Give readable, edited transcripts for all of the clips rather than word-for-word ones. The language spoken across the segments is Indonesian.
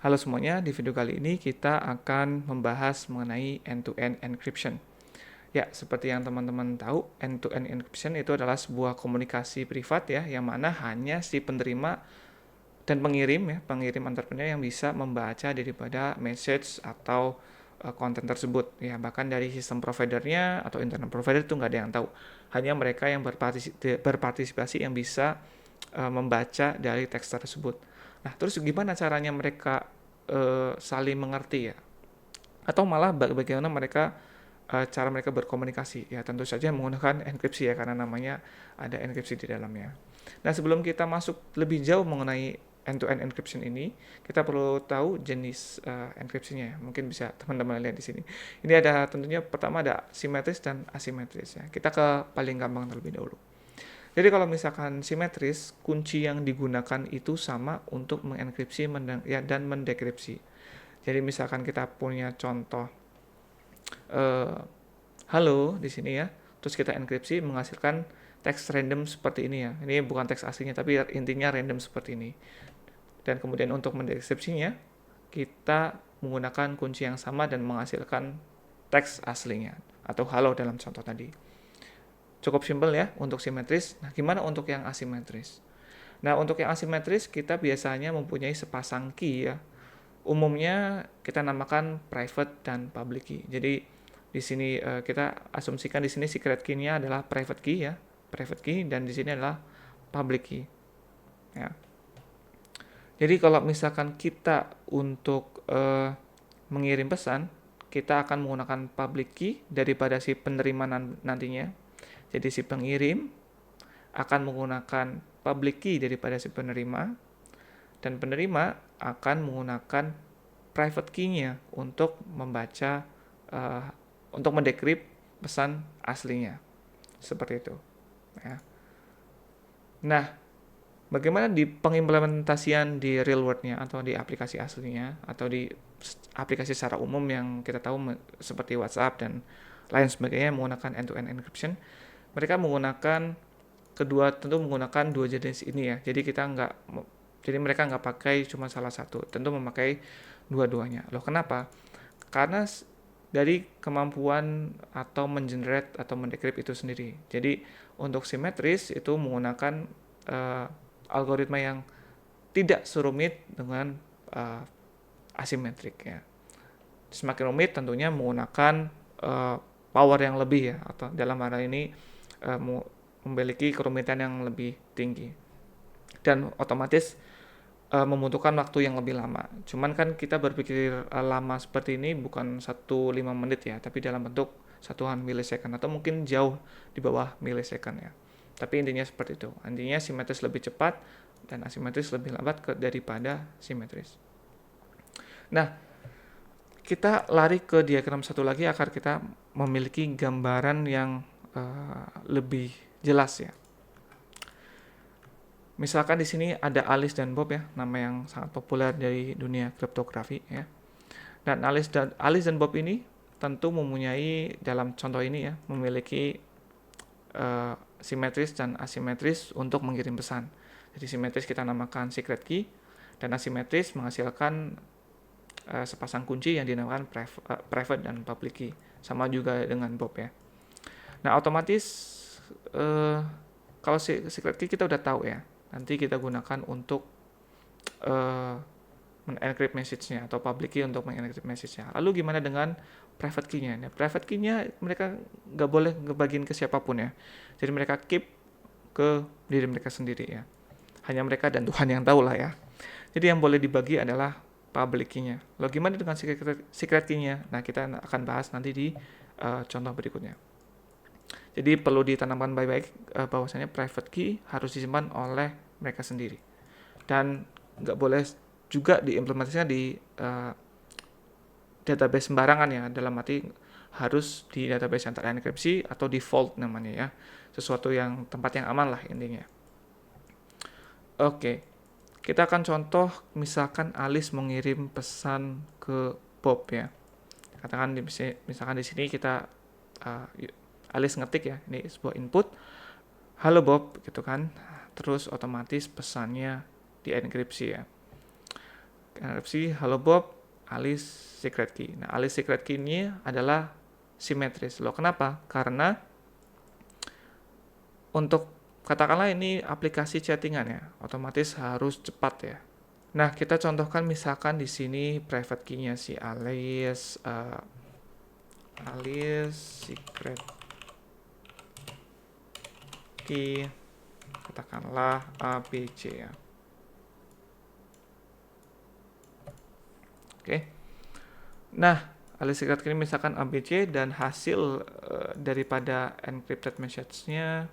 Halo semuanya, di video kali ini kita akan membahas mengenai end-to-end encryption. Ya, seperti yang teman-teman tahu, end-to-end encryption itu adalah sebuah komunikasi privat ya, yang mana hanya si penerima dan pengirim ya, pengirim antar penerima yang bisa membaca daripada message atau konten tersebut ya, bahkan dari sistem providernya atau internet provider itu nggak ada yang tahu, hanya mereka yang berpartisipasi yang bisa membaca dari teks tersebut. Nah, terus gimana caranya mereka saling mengerti ya? Atau malah bagaimana mereka cara mereka berkomunikasi? Ya, tentu saja menggunakan enkripsi ya, karena namanya ada enkripsi di dalamnya. Nah, sebelum kita masuk lebih jauh mengenai end-to-end encryption ini, kita perlu tahu jenis enkripsinya ya. Mungkin bisa teman-teman lihat di sini. Ini ada tentunya pertama ada simetris dan asimetris ya. Kita ke paling gampang terlebih dahulu. Jadi kalau misalkan simetris, kunci yang digunakan itu sama untuk mengenkripsi dan mendekripsi. Jadi misalkan kita punya contoh eh, halo di sini ya, terus kita enkripsi menghasilkan teks random seperti ini ya. Ini bukan teks aslinya tapi intinya random seperti ini. Dan kemudian untuk mendekripsinya kita menggunakan kunci yang sama dan menghasilkan teks aslinya atau halo dalam contoh tadi. Cukup simpel ya untuk simetris. Nah, gimana untuk yang asimetris? Nah, untuk yang asimetris kita biasanya mempunyai sepasang key ya. Umumnya kita namakan private dan public key. Jadi di sini kita asumsikan di sini secret key-nya adalah private key ya, private key, dan di sini adalah public key. Ya. Jadi kalau misalkan kita untuk mengirim pesan, kita akan menggunakan public key daripada si penerima nantinya. Jadi si pengirim akan menggunakan public key daripada si penerima, dan penerima akan menggunakan private key-nya untuk membaca, untuk mendekrip pesan aslinya. Seperti itu. Ya. Nah, bagaimana di pengimplementasian di real world-nya atau di aplikasi aslinya atau di aplikasi secara umum yang kita tahu seperti WhatsApp dan lain sebagainya menggunakan end-to-end encryption, mereka menggunakan tentu menggunakan dua jenis ini ya. Jadi mereka nggak pakai cuma salah satu, tentu memakai dua-duanya. Loh kenapa? Karena dari kemampuan atau mengenerate atau mendekrip itu sendiri. Jadi untuk simetris itu menggunakan algoritma yang tidak serumit dengan asimetrik ya. Semakin rumit tentunya menggunakan power yang lebih ya, atau dalam hal ini memiliki kerumitan yang lebih tinggi dan otomatis membutuhkan waktu yang lebih lama. Cuman kan kita berpikir lama seperti ini bukan 1-5 menit ya, tapi dalam bentuk satuan milisecond atau mungkin jauh di bawah milisecond ya. Tapi intinya seperti itu. Intinya simetris lebih cepat dan asimetris lebih lambat daripada simetris. Nah, kita lari ke diagram satu lagi agar kita memiliki gambaran yang lebih jelas ya. Misalkan di sini ada Alice dan Bob ya, nama yang sangat populer dari dunia kriptografi ya. Dan Alice dan Bob ini tentu mempunyai dalam contoh ini ya, memiliki simetris dan asimetris untuk mengirim pesan. Jadi simetris kita namakan secret key dan asimetris menghasilkan sepasang kunci yang dinamakan private dan public key. Sama juga dengan Bob ya. Nah, otomatis kalau secret key kita udah tahu ya. Nanti kita gunakan untuk men-encrypt message-nya atau public key untuk men-encrypt message-nya. Lalu gimana dengan private key-nya? Nah, private key-nya mereka nggak boleh ngebagiin ke siapapun ya. Jadi mereka keep ke diri mereka sendiri ya. Hanya mereka dan Tuhan yang tahu lah ya. Jadi yang boleh dibagi adalah public key-nya. Lalu gimana dengan secret key-nya? Nah, kita akan bahas nanti di contoh berikutnya. Jadi perlu ditanamkan baik-baik bahwasanya private key harus disimpan oleh mereka sendiri. Dan nggak boleh juga diimplementasikan di database sembarangan ya, dalam arti harus di database yang terenkripsi atau default namanya ya. Sesuatu yang tempat yang aman lah intinya. Oke. Kita akan contoh misalkan Alice mengirim pesan ke Bob ya. Katakan misalkan di sini kita Alice ngetik ya, ini sebuah input, halo Bob gitu kan, terus otomatis pesannya dienkripsi ya. enkripsi hello Bob, Alice secret key. Nah, Alice secret key ini adalah simetris. Loh, kenapa? Karena untuk katakanlah ini aplikasi chattingan ya, otomatis harus cepat ya. Nah, kita contohkan misalkan di sini private key-nya si Alice, Alice secret key, katakanlah ABC ya. Oke. Nah, Alice secret key ini misalkan ABC dan hasil daripada encrypted message-nya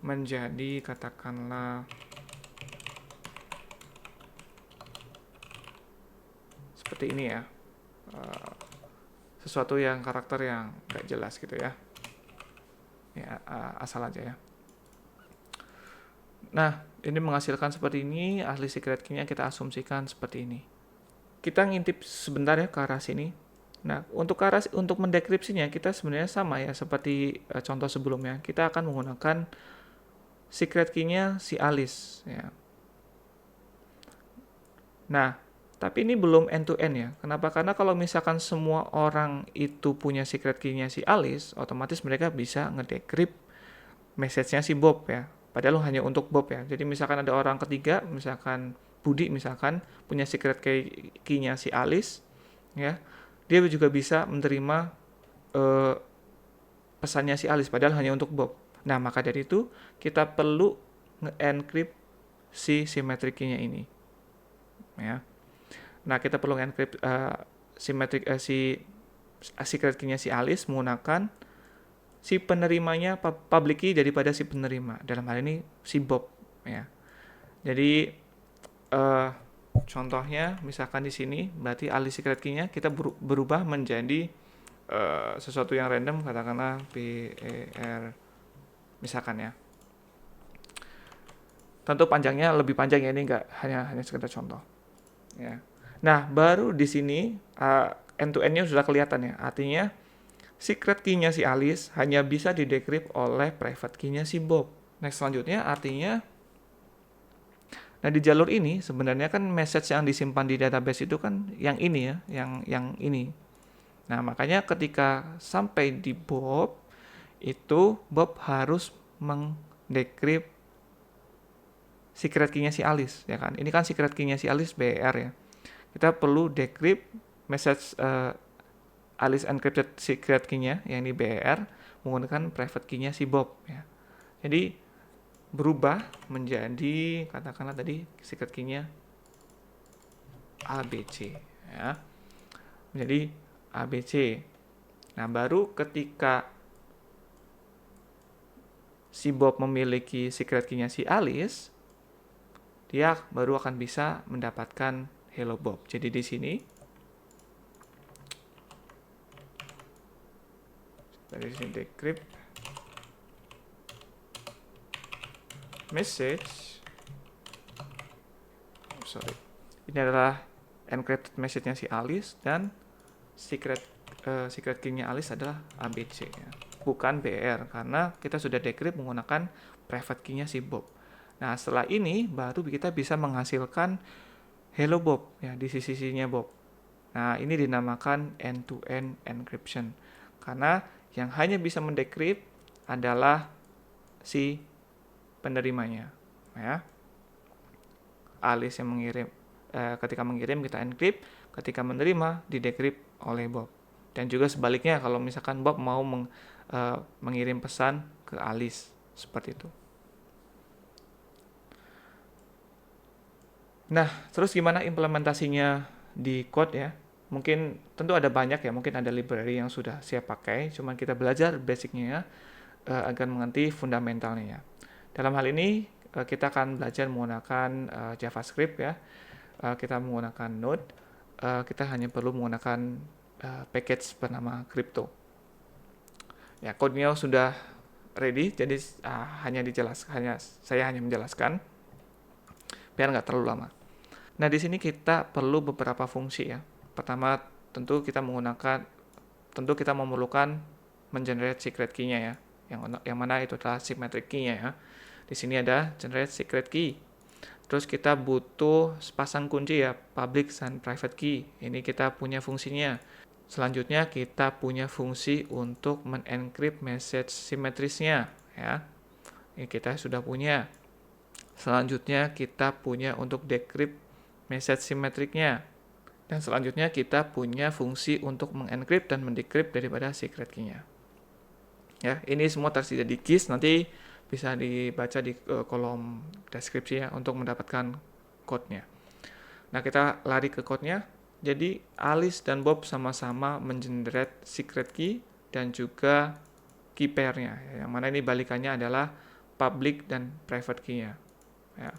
menjadi katakanlah seperti ini ya, sesuatu yang karakter yang nggak jelas gitu ya, asal aja ya. Nah, ini menghasilkan seperti ini, ahli secret key-nya kita asumsikan seperti ini. Kita ngintip sebentar ya ke arah sini. Nah, untuk mendekripsinya kita sebenarnya sama ya seperti contoh sebelumnya. Kita akan menggunakan secret key-nya si Alice ya. Nah, tapi ini belum end to end ya. Kenapa? Karena kalau misalkan semua orang itu punya secret key-nya si Alice, otomatis mereka bisa ngedecrypt message-nya si Bob ya. Padahal hanya untuk Bob ya. Jadi misalkan ada orang ketiga, misalkan Budi misalkan punya secret key-nya si Alice ya. Dia juga bisa menerima pesannya si Alice padahal hanya untuk Bob. Nah, maka dari itu kita perlu nge-encrypt si symmetric key-nya ini. Ya. Nah, kita perlu nge-encrypt si secret key-nya si Alice menggunakan si penerimanya public key daripada si penerima. Dalam hal ini si Bob ya. Jadi contohnya misalkan di sini berarti Alice secret key-nya kita berubah menjadi sesuatu yang random, katakanlah BER misalkan ya. Tentu panjangnya lebih panjang ya, ini enggak hanya sekedar contoh. Ya. Nah, baru di sini end to end-nya sudah kelihatan ya. Artinya secret key-nya si Alice hanya bisa didecrypt oleh private key-nya si Bob. Next selanjutnya artinya, nah di jalur ini sebenarnya kan message yang disimpan di database itu kan yang ini ya, yang ini. Nah, makanya ketika sampai di Bob, itu Bob harus mendecrypt secret key-nya si Alice ya kan. Ini kan secret key-nya si Alice BR ya. Kita perlu decrypt message Alice encrypted secret key-nya yang ini BR menggunakan private key-nya si Bob ya. Jadi berubah menjadi katakanlah tadi secret key-nya ABC ya. Menjadi ABC. Nah, baru ketika si Bob memiliki secret key-nya si Alice, dia baru akan bisa mendapatkan hello Bob. Jadi di sini dari sini decrypt message. Ini adalah encrypted message-nya si Alice dan secret key-nya Alice adalah ABC ya. Bukan BR karena kita sudah decrypt menggunakan private key-nya si Bob. Nah, setelah ini baru kita bisa menghasilkan hello Bob ya di sisi-sisinya Bob. Nah, ini dinamakan end-to-end encryption. Karena yang hanya bisa mendecrypt adalah si penerimanya ya. Alice yang mengirim, ketika mengirim kita encrypt, ketika menerima didecrypt oleh Bob. Dan juga sebaliknya kalau misalkan Bob mau mengirim pesan ke Alice seperti itu. Nah, terus gimana implementasinya di code ya? Mungkin tentu ada banyak ya, mungkin ada library yang sudah siap pakai, cuman kita belajar basicnya agar mengerti fundamentalnya ya. Dalam hal ini kita akan belajar menggunakan JavaScript ya, kita menggunakan Node, kita hanya perlu menggunakan package bernama Crypto. Ya, code-nya sudah ready, jadi saya hanya menjelaskan biar nggak terlalu lama. Nah, di sini kita perlu beberapa fungsi ya. Pertama, tentu kita memerlukan mengenerate secret key-nya ya. Yang mana itu adalah symmetric key-nya ya. Di sini ada generate secret key. Terus kita butuh sepasang kunci ya, public dan private key. Ini kita punya fungsinya. Selanjutnya kita punya fungsi untuk men-encrypt message simetrisnya ya. Ini kita sudah punya. Selanjutnya kita punya untuk decrypt message simetriknya. Dan selanjutnya kita punya fungsi untuk mengencrypt dan mendecrypt daripada secret key-nya. Ya, ini semua tersedia di KISS, nanti bisa dibaca di kolom deskripsi ya untuk mendapatkan code-nya. Nah, kita lari ke code-nya. Jadi, Alice dan Bob sama-sama mengenerate secret key dan juga key pair-nya. Yang mana ini balikannya adalah public dan private key-nya. Ya.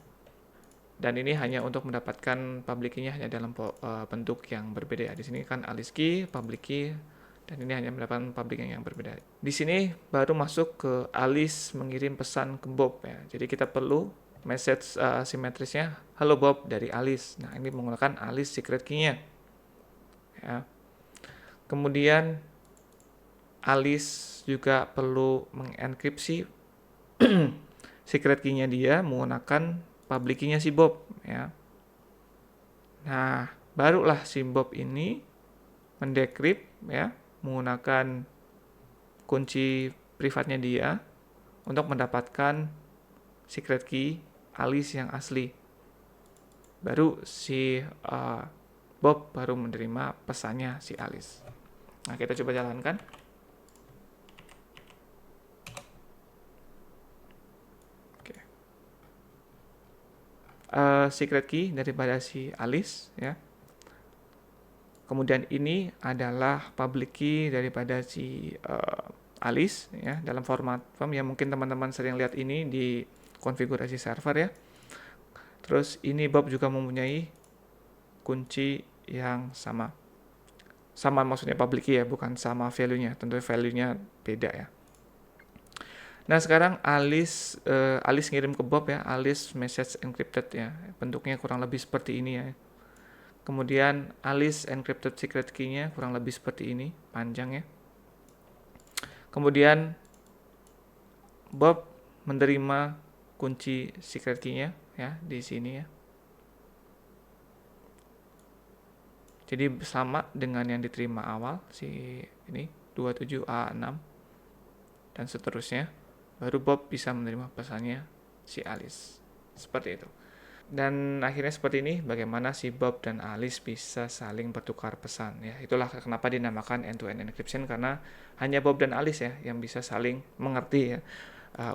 Dan ini hanya untuk mendapatkan public key-nya hanya dalam bentuk yang berbeda ya. Di sini kan Alice key, public key, dan ini hanya mendapatkan public yang berbeda. Di sini baru masuk ke Alice mengirim pesan ke Bob ya. Jadi kita perlu message simetrisnya "Halo Bob" dari Alice. Nah, ini menggunakan Alice secret key-nya. Ya. Kemudian Alice juga perlu mengenkripsi secret key-nya dia menggunakan public key-nya si Bob ya. Nah, barulah si Bob ini mendecrypt ya menggunakan kunci privatnya dia untuk mendapatkan secret key Alice yang asli. Baru si Bob baru menerima pesannya si Alice. Nah, kita coba jalankan. Oke. Secret key daripada si Alice ya. Kemudian ini adalah public key daripada si Alice ya dalam form yang mungkin teman-teman sering lihat ini di konfigurasi server ya. Terus ini Bob juga mempunyai kunci yang sama. Sama maksudnya public key ya, bukan sama value-nya. Tentu value-nya beda ya. Nah, sekarang Alice ngirim ke Bob ya, Alice message encrypted ya. Bentuknya kurang lebih seperti ini ya. Kemudian Alice encrypted secret key-nya kurang lebih seperti ini, panjang ya. Kemudian Bob menerima kunci secret key-nya ya di sini ya. Jadi sama dengan yang diterima awal si ini 27A6 dan seterusnya. Baru Bob bisa menerima pesannya si Alice. Seperti itu. Dan akhirnya seperti ini bagaimana si Bob dan Alice bisa saling bertukar pesan ya. Itulah kenapa dinamakan end-to-end encryption, karena hanya Bob dan Alice ya yang bisa saling mengerti ya.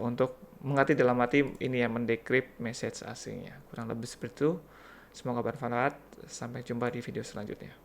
Untuk mengerti dalam arti ini yang mendecrypt message aslinya. Kurang lebih seperti itu. Semoga bermanfaat. Sampai jumpa di video selanjutnya.